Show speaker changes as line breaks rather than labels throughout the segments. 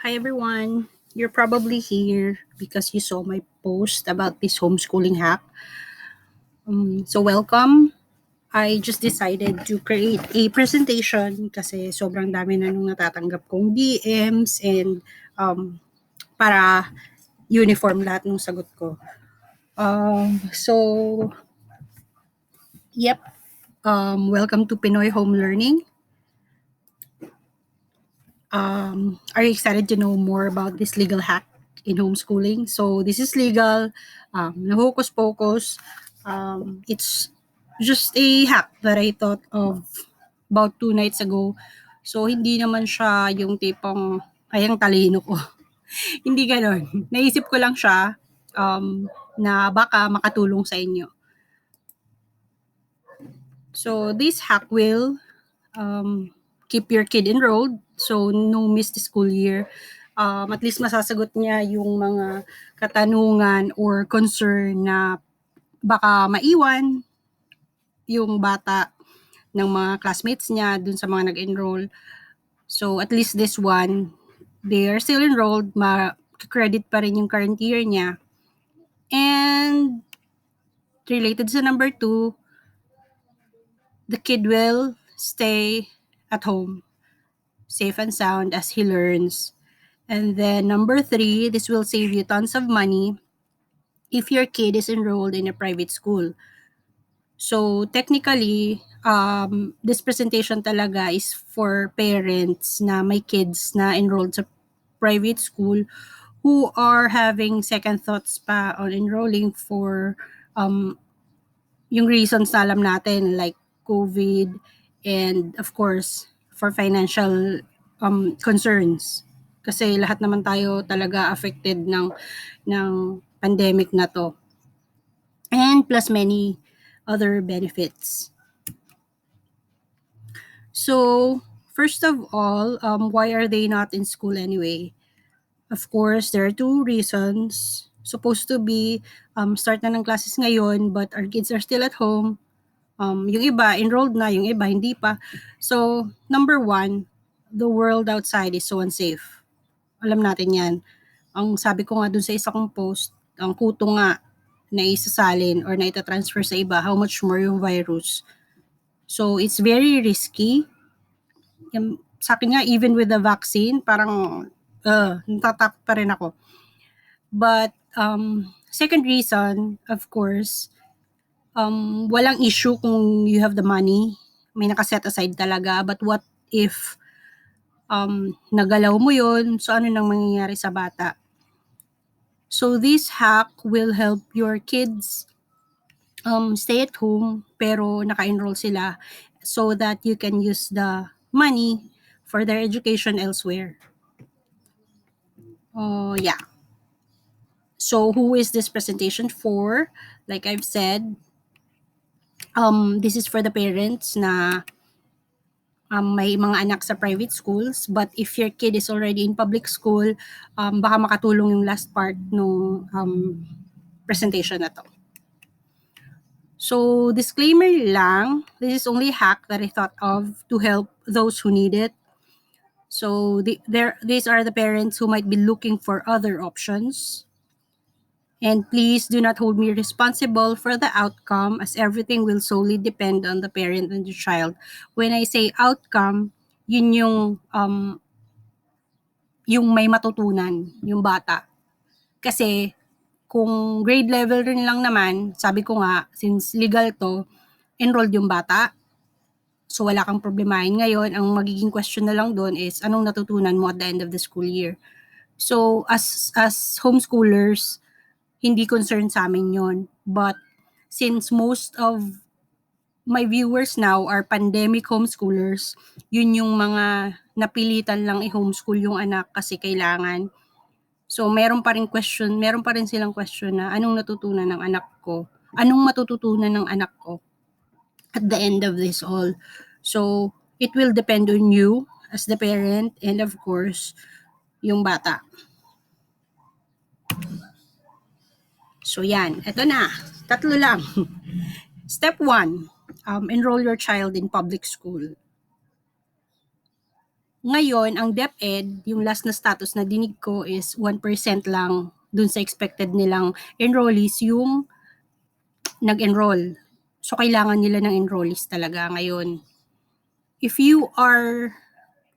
Hi everyone. You're probably here because you saw my post about this homeschooling hack. So welcome. I just decided to create a presentation kasi sobrang dami na nung natatanggap kong DMs and para uniform lahat ng sagot ko. So, yep. Welcome to Pinoy Home Learning. Are you excited to know more about this legal hack in homeschooling? So this is legal, no hocus pocus. It's just a hack that I thought of about 2 nights ago. So hindi naman siya yung tipong ayang talino ko. Hindi ganon. Naisip ko lang siya na baka makatulong sa inyo. So this hack will keep your kid enrolled. So no missed school year. At least masasagot niya yung mga katanungan or concern na baka maiwan yung bata ng mga classmates niya dun sa mga nag-enroll. So at least this one, they are still enrolled, ma-credit pa rin yung current year niya. And related sa number 2, the kid will stay at home, safe and sound as he learns. And then number 3, this will save you tons of money if your kid is enrolled in a private school. So technically, this presentation talaga is for parents na may kids na enrolled sa private school who are having second thoughts pa on enrolling for yung reasons na alam natin like COVID and of course for financial concerns. Kasi lahat naman tayo talaga affected ng pandemic na to. And plus many other benefits. So, first of all, why are they not in school anyway? Of course, there are 2 reasons. Supposed to be start na ng classes ngayon but our kids are still at home. Yung iba enrolled na, yung iba hindi pa. So, number 1, the world outside is so unsafe. Alam natin yan. Ang sabi ko nga dun sa isa kong post, ang kuto nga na isasalin or na itatransfer sa iba, how much more yung virus. So, it's very risky. Sa akin nga, even with the vaccine, parang natatakot pa rin ako. But, second reason, of course, walang issue kung you have the money. May nakaset aside talaga. But what if nagalaw mo yun? So, ano nang mangyayari sa bata? So, this hack will help your kids stay at home pero naka-enroll sila so that you can use the money for their education elsewhere. Yeah. So, who is this presentation for? Like I've said, this is for the parents na may mga anak sa private schools. But if your kid is already in public school, baka makatulong yung last part ng presentation na to. So, disclaimer lang, this is only a hack that I thought of to help those who need it. So, these are the parents who might be looking for other options. And please do not hold me responsible for the outcome as everything will solely depend on the parent and the child. When I say outcome, yun yung may matutunan, yung bata. Kasi kung grade level rin lang naman, sabi ko nga, since legal to, enrolled yung bata. So wala kang problemahin ngayon. Ang magiging question na lang doon is anong natutunan mo at the end of the school year. So as homeschoolers, hindi concerned sa amin yon. But since most of my viewers now are pandemic homeschoolers, yun yung mga napilitan lang i-homeschool yung anak kasi kailangan. So meron pa rin silang question na anong natutunan ng anak ko? Anong matututunan ng anak ko at the end of this all? So it will depend on you as the parent and of course yung bata. So yan, eto na, 3 lang. Step 1, enroll your child in public school. Ngayon, ang DepEd, yung last na status na dinig ko is 1% lang dun sa expected nilang enrollees yung nag-enroll. So, kailangan nila ng enrollees talaga ngayon. If you are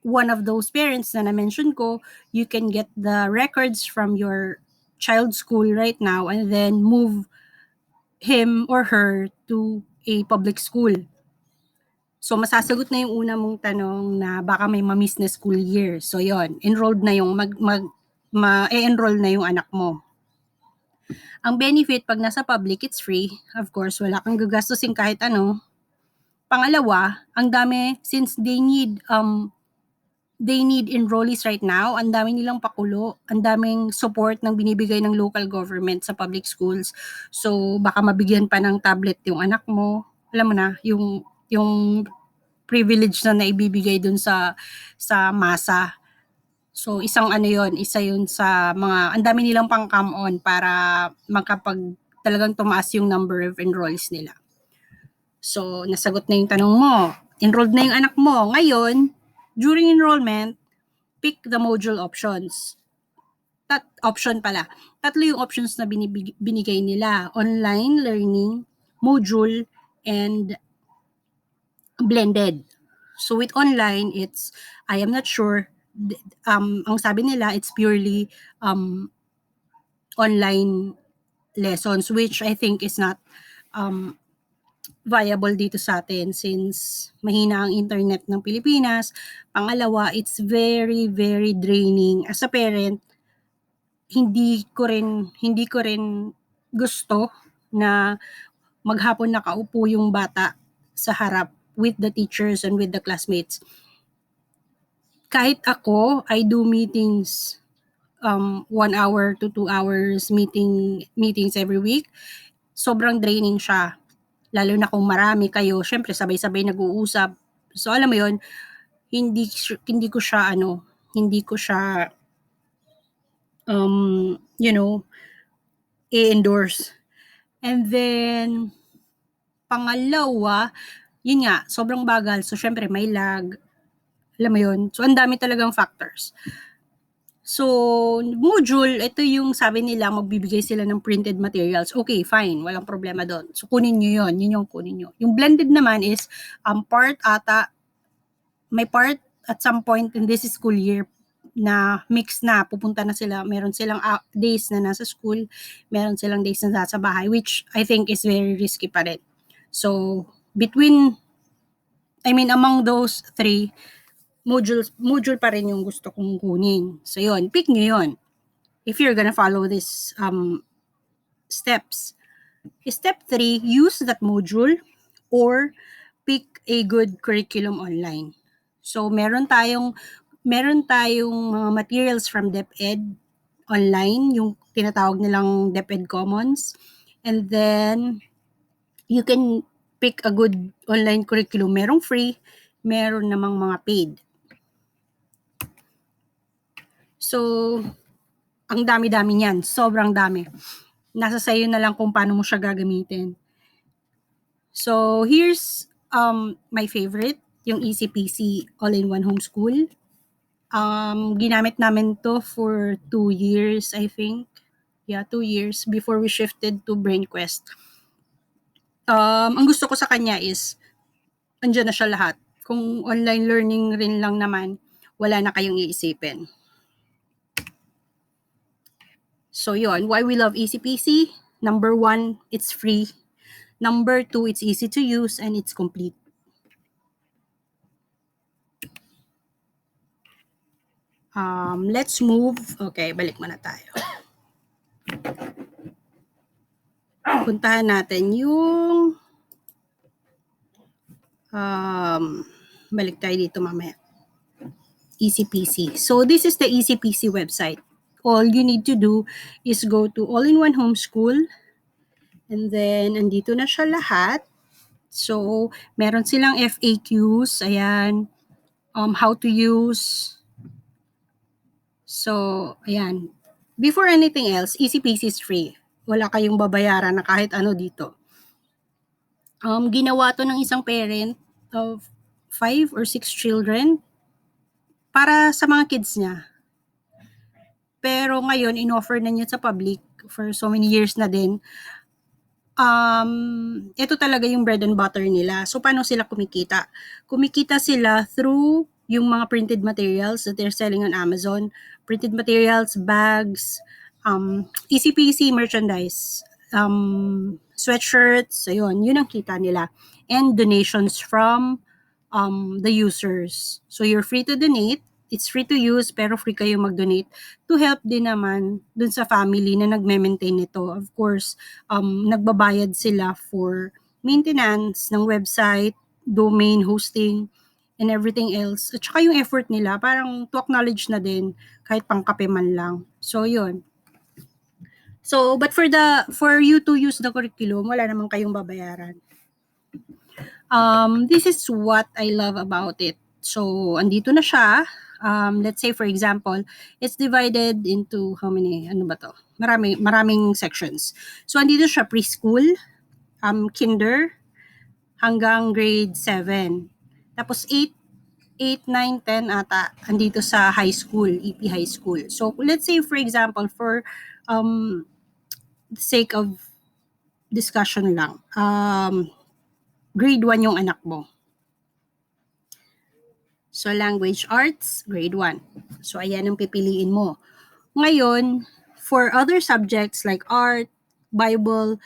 one of those parents na na-mention ko, you can get the records from your child's school right now and then move him or her to a public school. So, masasagot na yung una mong tanong na baka may ma-miss na school year. So, yon, enrolled na yung ma-enroll na yung anak mo. Ang benefit pag nasa public, it's free. Of course, wala kang gagastusin kahit ano. Pangalawa, ang dami, since they need enrollees right now, ang dami nilang pakulo, ang daming support ng binibigay ng local government sa public schools. So, baka mabigyan pa ng tablet yung anak mo. Alam mo na, yung privilege na naibibigay dun sa masa. So, isang ano yon, isa yun sa mga, ang dami nilang pang come on para makapag talagang tumaas yung number of enrollees nila. So, nasagot na yung tanong mo. Enrolled na yung anak mo. Ngayon, during enrollment, pick the module options. Option pala. Tatlo yung options na binigay nila. Online learning, module, and blended. So with online, I am not sure, ang sabi nila, it's purely online lessons, which I think is not viable dito sa atin since mahina ang internet ng Pilipinas. Pangalawa, it's very, very draining. As a parent, hindi ko rin gusto na maghapon nakaupo yung bata sa harap with the teachers and with the classmates. Kahit ako, I do meetings 1 hour to 2 hours meetings every week. Sobrang draining siya. Lalo na kung marami kayo, syempre sabay-sabay nag-uusap. So alam mo 'yon, hindi ko siya i-endorse. And then pangalawa, yun nga, sobrang bagal. So syempre may lag. Alam mo 'yon. So ang dami talagang factors. So, module, ito yung sabi nila, magbibigay sila ng printed materials. Okay, fine. Walang problema doon. So, kunin nyo yun. Yun yung kunin nyo. Yung blended naman is, may part at some point in this school year na mix na, pupunta na sila. Meron silang days na nasa school, meron silang days na nasa bahay, which I think is very risky pa rin. So, among those three, module pa rin yung gusto kong kunin. So, yun. Pick nyo yun. If you're gonna follow these steps. Step 3, use that module or pick a good curriculum online. So, meron tayong mga materials from DepEd online, yung tinatawag nilang DepEd Commons. And then, you can pick a good online curriculum. Merong free, meron namang mga paid. So, ang dami-dami niyan. Sobrang dami. Nasa sayo na lang kung paano mo siya gagamitin. So, here's my favorite, yung Easy Peasy All-in-One Homeschool. Ginamit namin to for 2 years, I think. Yeah, 2 years before we shifted to BrainQuest. Ang gusto ko sa kanya is, andyan na siya lahat. Kung online learning rin lang naman, wala na kayong iisipin. So yon, why we love Easy Peasy? Number 1, it's free. Number 2, it's easy to use and it's complete. Let's move. Okay, balik muna tayo. Puntahan natin yung balik tayo dito mamaya. Easy Peasy. So this is the Easy Peasy website. All you need to do is go to All-in-One Homeschool and then andito na siya lahat. So meron silang FAQs, ayan, how to use. So ayan, before anything else, Easy Peasy is free. Wala kayong babayaran na kahit ano dito. Ginawa to ng isang parent of 5 or 6 children. para sa mga kids niya. Pero ngayon, in-offer na niya sa public for so many years na din. Ito talaga yung bread and butter nila. So, paano sila kumikita? Kumikita sila through yung mga printed materials that they're selling on Amazon. Printed materials, bags, easy peasy merchandise, sweatshirts, ayun, yun ang kita nila. And donations from the users. So, you're free to donate. It's free to use, pero free kayo mag-donate to help din naman dun sa family na nagme-maintain nito. Of course, nagbabayad sila for maintenance ng website, domain hosting, and everything else. At saka yung effort nila, parang to acknowledge na din kahit pangkape man lang. So, yun. So, but for you to use the curriculum, wala naman kayong babayaran. This is what I love about it. So, andito na siya. Let's say, for example, it's divided into how many, ano ba to? Maraming sections. So, andito siya preschool, kinder, hanggang grade 7. Tapos 8, 9, 10 ata, andito sa high school, EP high school. So, let's say, for example, for the sake of discussion lang, grade 1 yung anak mo. So, language arts, grade 1. So, ayan ang pipiliin mo. Ngayon, for other subjects like art, Bible,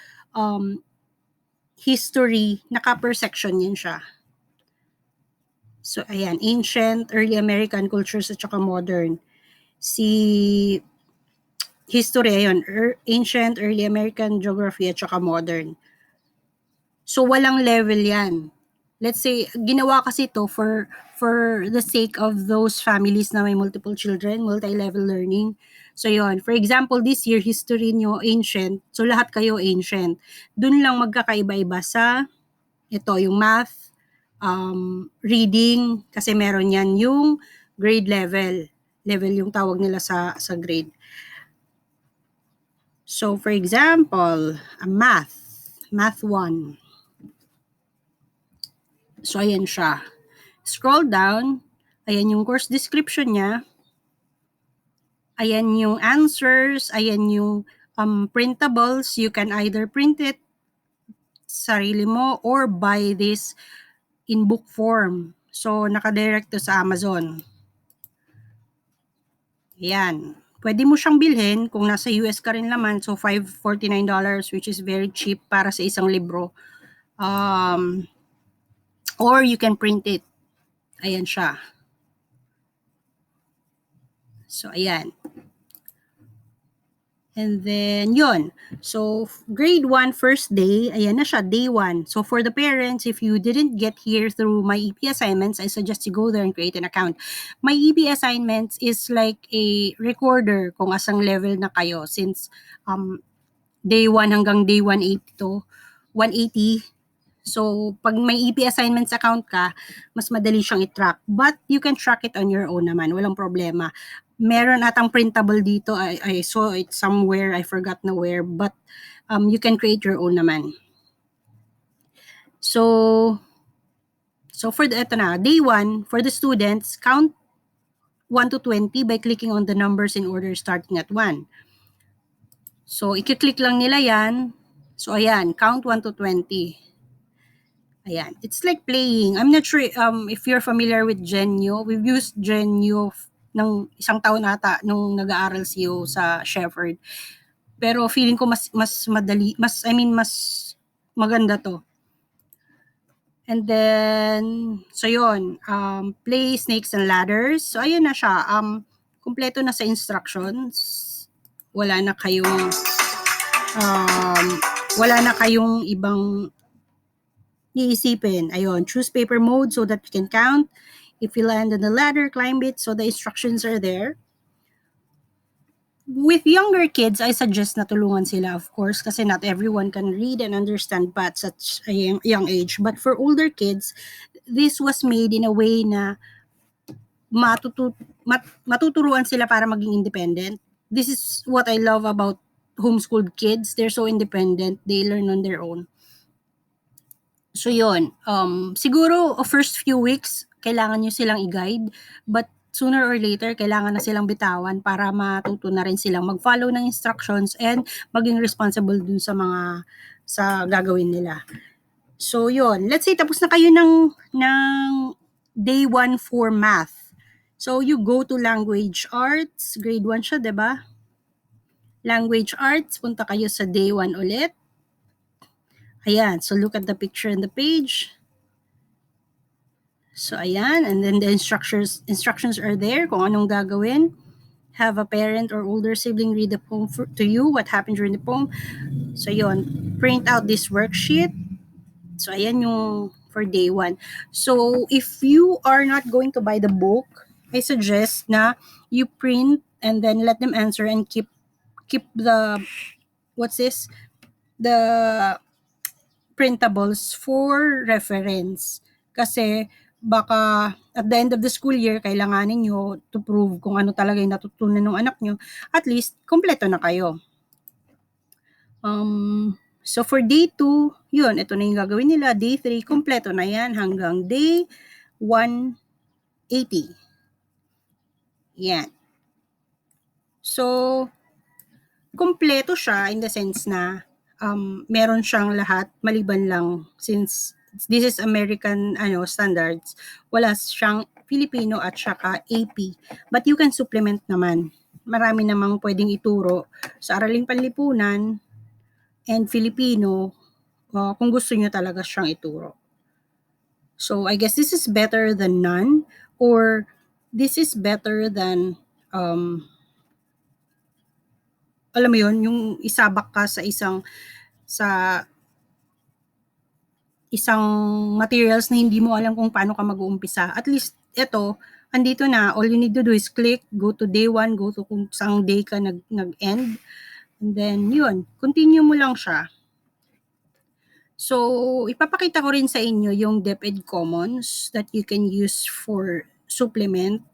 history, naka-per section yan siya. So, ayan, ancient, early American cultures at saka modern. Si history, ayun, ancient, early American geography at saka modern. So, walang level yan. Let's say, ginawa kasi ito for the sake of those families na may multiple children, multi-level learning. So, yon. For example, this year, history nyo, ancient. So, lahat kayo ancient. Dun lang magkakaiba-iba sa ito, yung math, reading, kasi meron yan yung grade level. Level yung tawag nila sa grade. So, for example, math 1. So, ayan siya. Scroll down. Ayan yung course description niya. Ayan yung answers. Ayan yung printables. You can either print it sarili mo or buy this in book form. So, nakadirect to sa Amazon. Ayan. Pwede mo siyang bilhin kung nasa US ka rin naman. So, $549, which is very cheap para sa isang libro. Or you can print it. Ayan siya. So, ayan. And then, yun. So, grade 1, first day, ayan na siya, day 1. So, for the parents, if you didn't get here through my EP assignments, I suggest you go there and create an account. My EP assignments is like a recorder kung asang level na kayo since day 1 hanggang day 180 to 180. So, pag may EP assignments account ka, mas madali siyang i-track. But you can track it on your own naman. Walang problema. Meron atang printable dito. I saw it somewhere. I forgot na where. But you can create your own naman. So for ito na. Day 1, for the students, count 1 to 20 by clicking on the numbers in order starting at 1. So, i-click lang nila yan. So, ayan. Count 1 to 20. Ayan. It's like playing. I'm not sure if you're familiar with Genyo. We've used Genyo ng isang taon ata nung nag-aaral siyo sa Shepherd. Pero feeling ko mas madali, mas maganda to. And then, so yun, play snakes and ladders. So ayun na siya. Kumpleto na sa instructions. Wala na kayong ibang iisipin. Ayun, choose paper mode so that you can count. If you land on the ladder, climb it. So the instructions are there. With younger kids, I suggest na tulungan sila, of course, kasi not everyone can read and understand at such a young age. But for older kids, this was made in a way na matuturuan sila para maging independent. This is what I love about homeschooled kids. They're so independent. They learn on their own. So yun, siguro first few weeks, kailangan nyo silang i-guide. But sooner or later, kailangan na silang bitawan para matuto na rin silang mag-follow ng instructions and maging responsible dun sa gagawin nila. So, yun. Let's say, tapos na kayo ng day 1 for math. So, you go to language arts. Grade 1 siya, diba? Language arts, punta kayo sa day 1 ulit. Ayan. So, look at the picture in the page. So, ayan. And then the instructions are there kung anong gagawin. Have a parent or older sibling read the poem to you, what happened during the poem. So, yun. Print out this worksheet. So, ayan yung for day 1. So, if you are not going to buy the book, I suggest na you print and then let them answer and keep the, the printables for reference. Kasi, baka at the end of the school year, kailanganin nyo to prove kung ano talaga yung natutunan ng anak nyo. At least, kompleto na kayo. So, for day 2, yun, ito na yung gagawin nila. Day 3, kompleto na yan hanggang day 180. Yan. So, kompleto siya in the sense na meron siyang lahat, maliban lang since this is American standards, wala siyang Filipino at saka AP. But you can supplement naman. Marami namang pwedeng ituro sa Araling Panlipunan and Filipino kung gusto nyo talaga siyang ituro. So, I guess this is better than none, or this is better than, alam mo yun, yung isabak ka sa isang materials na hindi mo alam kung paano ka mag-uumpisa. At least, ito, andito na, all you need to do is click, go to day 1, go to kung saang day ka nag-end, and then, yun, continue mo lang siya. So, ipapakita ko rin sa inyo yung DepEd Commons that you can use for supplement.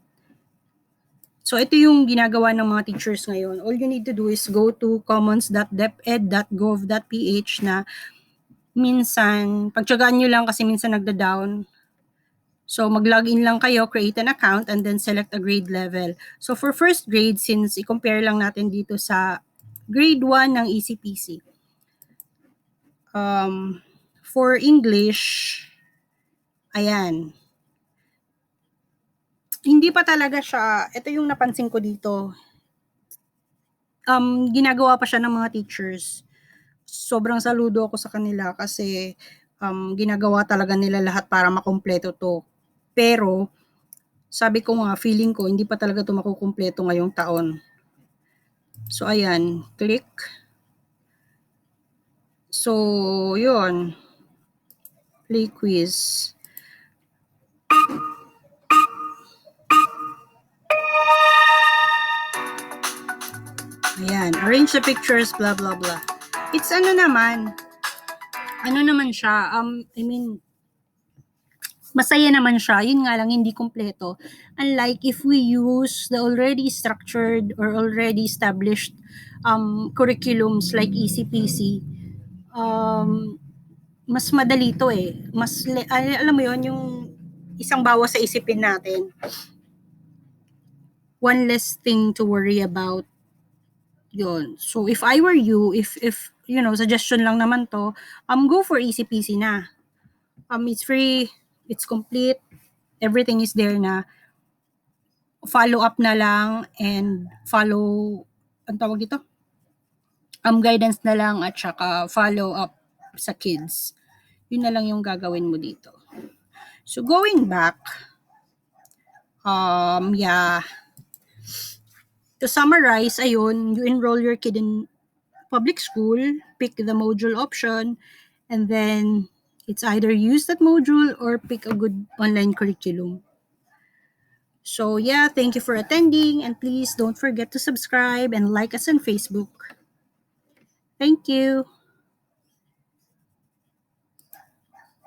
So, ito yung ginagawa ng mga teachers ngayon. All you need to do is go to commons.deped.gov.ph na minsan, pagtsagaan nyo lang kasi minsan nagda-down. So, mag-login lang kayo, create an account, and then select a grade level. So, for first grade, since i-compare lang natin dito sa grade 1 ng Easy Peasy. For English, ayan. Hindi pa talaga siya, ito yung napansin ko dito. Ginagawa pa siya ng mga teachers. Sobrang saludo ako sa kanila kasi ginagawa talaga nila lahat para makumpleto to. Pero, sabi ko nga, feeling ko, hindi pa talaga to makukumpleto ngayong taon. So, ayan, click. So, yun. Play quiz. Ayan, arrange the pictures, blah, blah, blah. It's ano naman siya, masaya naman siya, yun nga lang, hindi kompleto. Unlike if we use the already structured or already established curriculums like Easy Peasy, mas madali to eh. Alam mo yun, yung isang bawas sa isipin natin. One less thing to worry about. Yun. So, if I were you, if suggestion lang naman to, go for Easy Peasy na. It's free, it's complete, everything is there na. Follow up na lang and follow, ang tawag dito? Guidance na lang at saka follow up sa kids. Yun na lang yung gagawin mo dito. So, going back, to summarize, ayun, you enroll your kid in public school, pick the module option, and then it's either use that module or pick a good online curriculum. So, yeah, thank you for attending, and please don't forget to subscribe and like us on Facebook. Thank you.